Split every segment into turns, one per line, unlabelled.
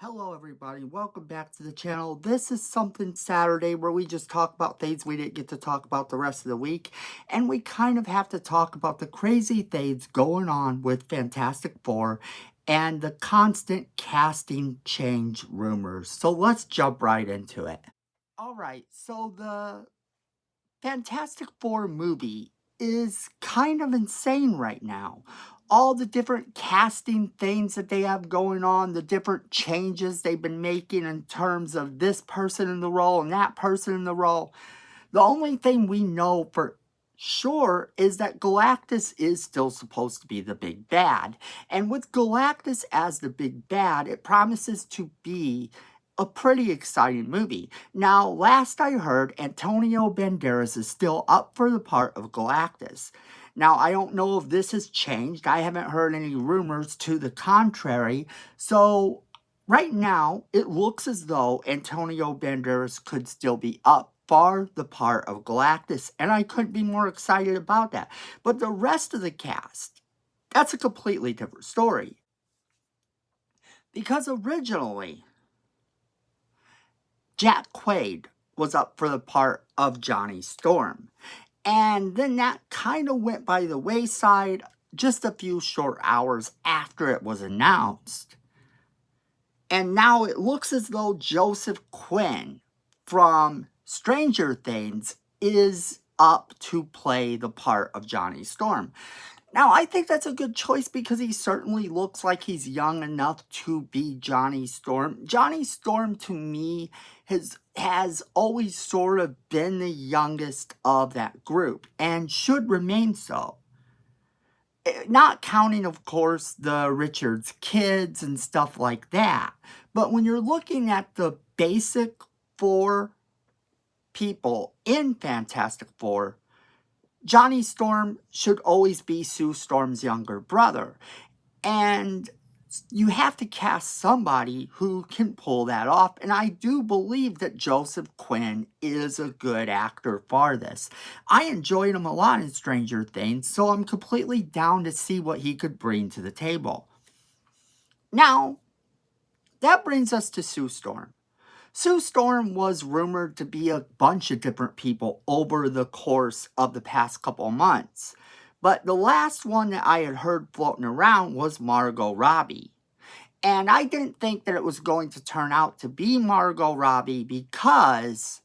Hello everybody, welcome back to the channel. This is Something Saturday where we just talk about things we didn't get to talk about the rest of the week. And we kind of have to talk about the crazy things going on with Fantastic Four and the constant casting change rumors. So let's jump right into it. Alright, so the Fantastic Four movie is kind of insane right now. All the different casting things that they have going on, the different changes they've been making in terms of this person in the role and that person in the role. The only thing we know for sure is that Galactus is still supposed to be the big bad. And with Galactus as the big bad, it promises to be a pretty exciting movie. Now, last I heard, Antonio Banderas is still up for the part of Galactus. Now, I don't know if this has changed. I haven't heard any rumors to the contrary. So, right now, it looks as though Antonio Banderas could still be up for the part of Galactus, and I couldn't be more excited about that. But the rest of the cast, that's a completely different story. Because originally, Jack Quaid was up for the part of Johnny Storm. And then that kind of went by the wayside just a few short hours after it was announced. And now it looks as though Joseph Quinn from Stranger Things is up to play the part of Johnny Storm. Now, I think that's a good choice because he certainly looks like he's young enough to be Johnny Storm. Johnny Storm, to me, has always sort of been the youngest of that group and should remain so. Not counting, of course, the Richards kids and stuff like that. But when you're looking at the basic four people in Fantastic Four, Johnny Storm should always be Sue Storm's younger brother. And you have to cast somebody who can pull that off. And I do believe that Joseph Quinn is a good actor for this. I enjoyed him a lot in Stranger Things, so I'm completely down to see what he could bring to the table. Now, that brings us to Sue Storm. Sue Storm was rumored to be a bunch of different people over the course of the past couple months. But the last one that I had heard floating around was Margot Robbie. And I didn't think that it was going to turn out to be Margot Robbie because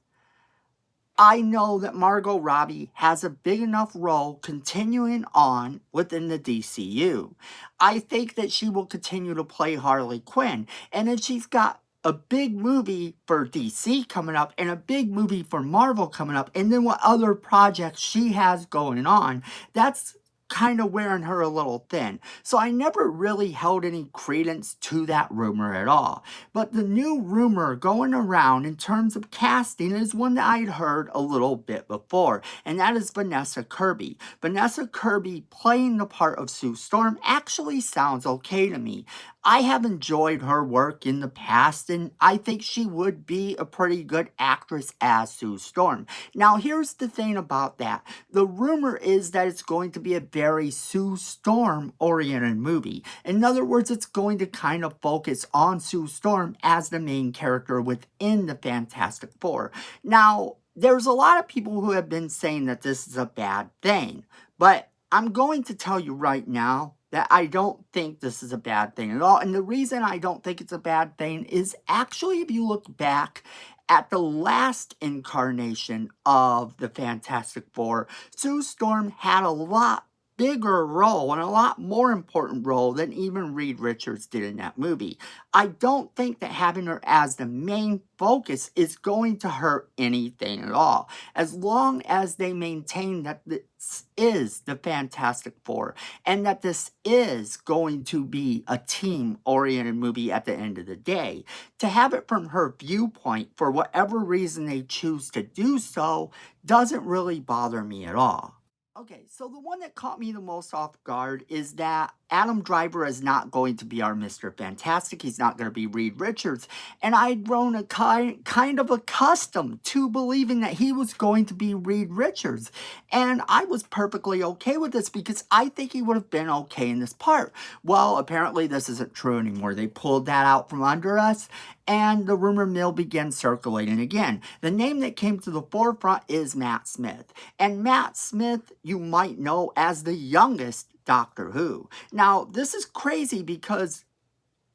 I know that Margot Robbie has a big enough role continuing on within the DCU. I think that she will continue to play Harley Quinn. And if she's got a big movie for DC coming up and a big movie for Marvel coming up, and then what other projects she has going on, that's kind of wearing her a little thin. So I never really held any credence to that rumor at all. But the new rumor going around in terms of casting is one that I'd heard a little bit before, and that is Vanessa Kirby. Vanessa Kirby playing the part of Sue Storm actually sounds okay to me. I have enjoyed her work in the past, and I think she would be a pretty good actress as Sue Storm. Now, here's the thing about that. The rumor is that it's going to be a very Sue Storm-oriented movie. In other words, it's going to kind of focus on Sue Storm as the main character within the Fantastic Four. Now, there's a lot of people who have been saying that this is a bad thing, but I'm going to tell you right now that I don't think this is a bad thing at all. And the reason I don't think it's a bad thing is actually if you look back at the last incarnation of the Fantastic Four, Sue Storm had a lot bigger role and a lot more important role than even Reed Richards did in that movie. I don't think that having her as the main focus is going to hurt anything at all, as long as they maintain that this is the Fantastic Four and that this is going to be a team-oriented movie at the end of the day. To have it from her viewpoint, for whatever reason they choose to do so, doesn't really bother me at all. Okay, so the one that caught me the most off guard is that Adam Driver is not going to be our Mr. Fantastic. He's not going to be Reed Richards. And I'd grown kind of accustomed to believing that he was going to be Reed Richards. And I was perfectly okay with this because I think he would have been okay in this part. Well, apparently this isn't true anymore. They pulled that out from under us, and the rumor mill began circulating again. The name that came to the forefront is Matt Smith. And Matt Smith, you might know as the youngest Doctor Who. Now, this is crazy because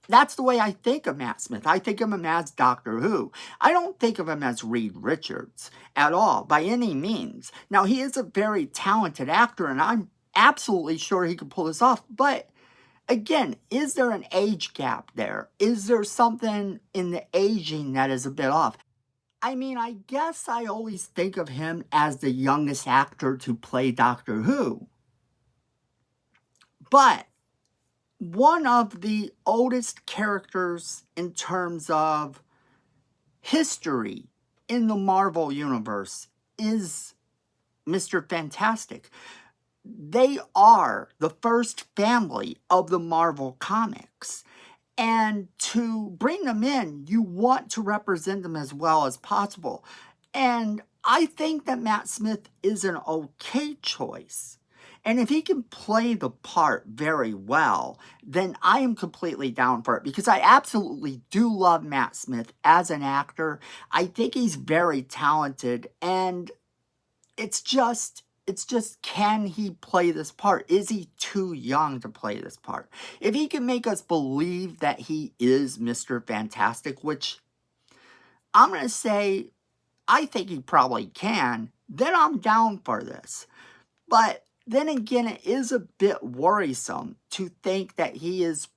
that's the way I think of Matt Smith. I think of him as Doctor Who. I don't think of him as Reed Richards at all, by any means. Now, he is a very talented actor, and I'm absolutely sure he could pull this off, but again, is there an age gap there? Is there something in the aging that is a bit off? I mean, I guess I always think of him as the youngest actor to play Doctor Who. But one of the oldest characters in terms of history in the Marvel Universe is Mr. Fantastic. They are the first family of the Marvel Comics. And to bring them in, you want to represent them as well as possible. And I think that Matt Smith is an okay choice. And if he can play the part very well, then I am completely down for it because I absolutely do love Matt Smith as an actor. I think he's very talented, and it's just, can he play this part? Is he too young to play this part? If he can make us believe that he is Mr. Fantastic, which I'm going to say I think he probably can, then I'm down for this. But then again, it is a bit worrisome to think that he is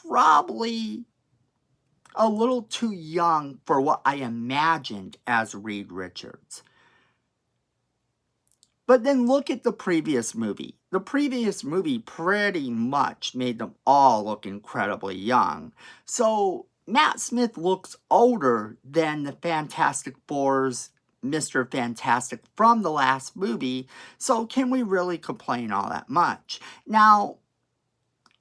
probably a little too young for what I imagined as Reed Richards. But then look at the previous movie. The previous movie pretty much made them all look incredibly young. So Matt Smith looks older than the Fantastic Four's Mr. Fantastic from the last movie, so can we really complain all that much? Now,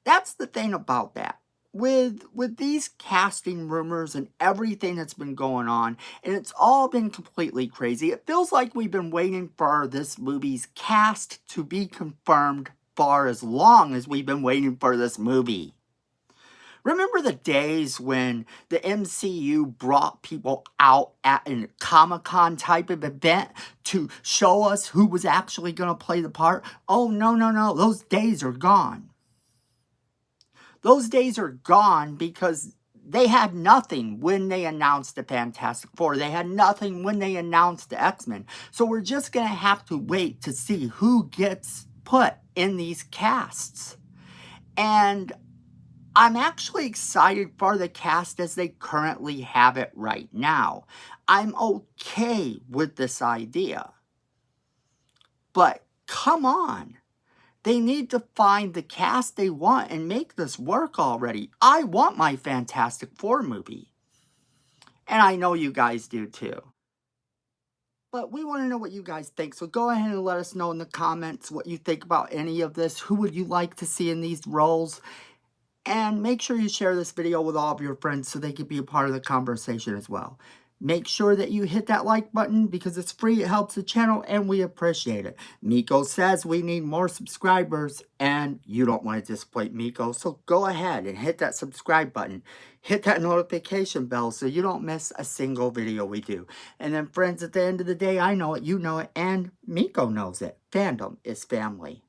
that's the thing about that. With these casting rumors and everything that's been going on, and it's all been completely crazy, it feels like we've been waiting for this movie's cast to be confirmed for as long as we've been waiting for this movie. Remember the days when the MCU brought people out at a Comic-Con type of event to show us who was actually going to play the part? Oh, no. Those days are gone. Those days are gone because they had nothing when they announced the Fantastic Four. They had nothing when they announced the X-Men. So we're just going to have to wait to see who gets put in these casts. And I'm actually excited for the cast as they currently have it right now. I'm okay with this idea. But come on. They need to find the cast they want and make this work already. I want my Fantastic Four movie. And I know you guys do too. But we want to know what you guys think. So go ahead and let us know in the comments what you think about any of this. Who would you like to see in these roles? And make sure you share this video with all of your friends so they can be a part of the conversation as well. Make sure that you hit that like button because it's free, it helps the channel, and we appreciate it. Miko says we need more subscribers, and you don't want to disappoint Miko, so go ahead and hit that subscribe button. Hit that notification bell so you don't miss a single video we do. And then friends, at the end of the day, I know it, you know it, and Miko knows it. Fandom is family.